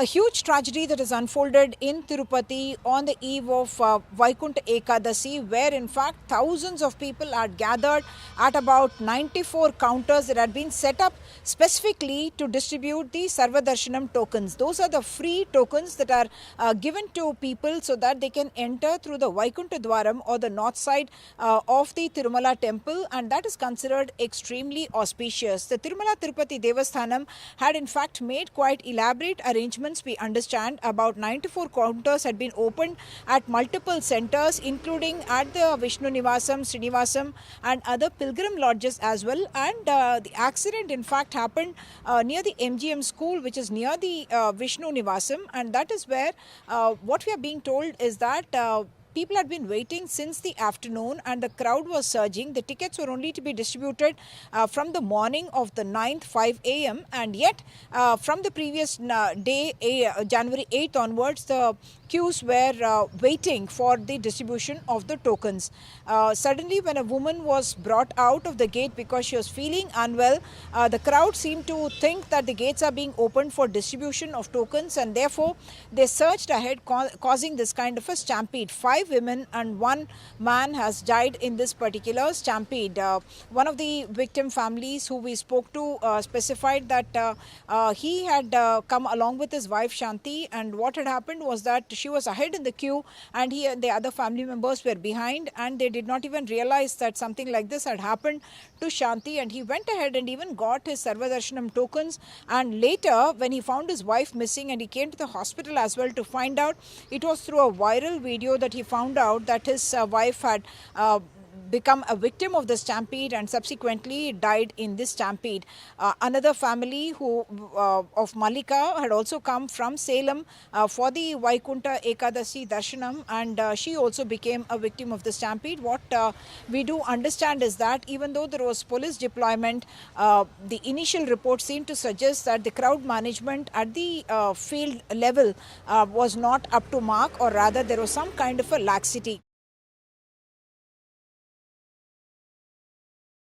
A huge tragedy that has unfolded in Tirupati on the eve of Vaikunta Ekadasi, where in fact thousands of people had gathered at about 94 counters that had been set up specifically to distribute the Sarvadarshanam tokens. Those are the free tokens that are given to people so that they can enter through the Vaikunta Dwaram or the north side of the Tirumala temple, and that is considered extremely auspicious. The Tirumala Tirupati Devasthanam had in fact made quite elaborate arrangements. We understand about 94 counters had been opened at multiple centers, including at the Vishnu Nivasam, Srinivasam, and other pilgrim lodges as well. And the accident, in fact, happened near the MGM school, which is near the Vishnu Nivasam, and that is where what we are being told is that people had been waiting since the afternoon and the crowd was surging. The tickets were only to be distributed from the morning of the 9th, 5 a.m. and yet from the previous day, January 8th onwards, the queues were waiting for the distribution of the tokens. Suddenly, when a woman was brought out of the gate because she was feeling unwell, the crowd seemed to think that the gates are being opened for distribution of tokens, and therefore they surged ahead, causing this kind of a stampede. 5 women and 1 man has died in this particular stampede. One of the victim families who we spoke to specified that he had come along with his wife Shanti, and what had happened was that she was ahead in the queue and he and the other family members were behind, and they did not even realize that something like this had happened to Shanti, and he went ahead and even got his Sarvadarshanam tokens. And later, when he found his wife missing and he came to the hospital as well to find out, it was through a viral video that he found out that his wife had become a victim of the stampede and subsequently died in this stampede. Another family who of Malika had also come from Salem for the Vaikunta Ekadasi Darshanam, and she also became a victim of the stampede. What we do understand is that even though there was police deployment, the initial report seemed to suggest that the crowd management at the field level was not up to mark, or rather there was some kind of a laxity.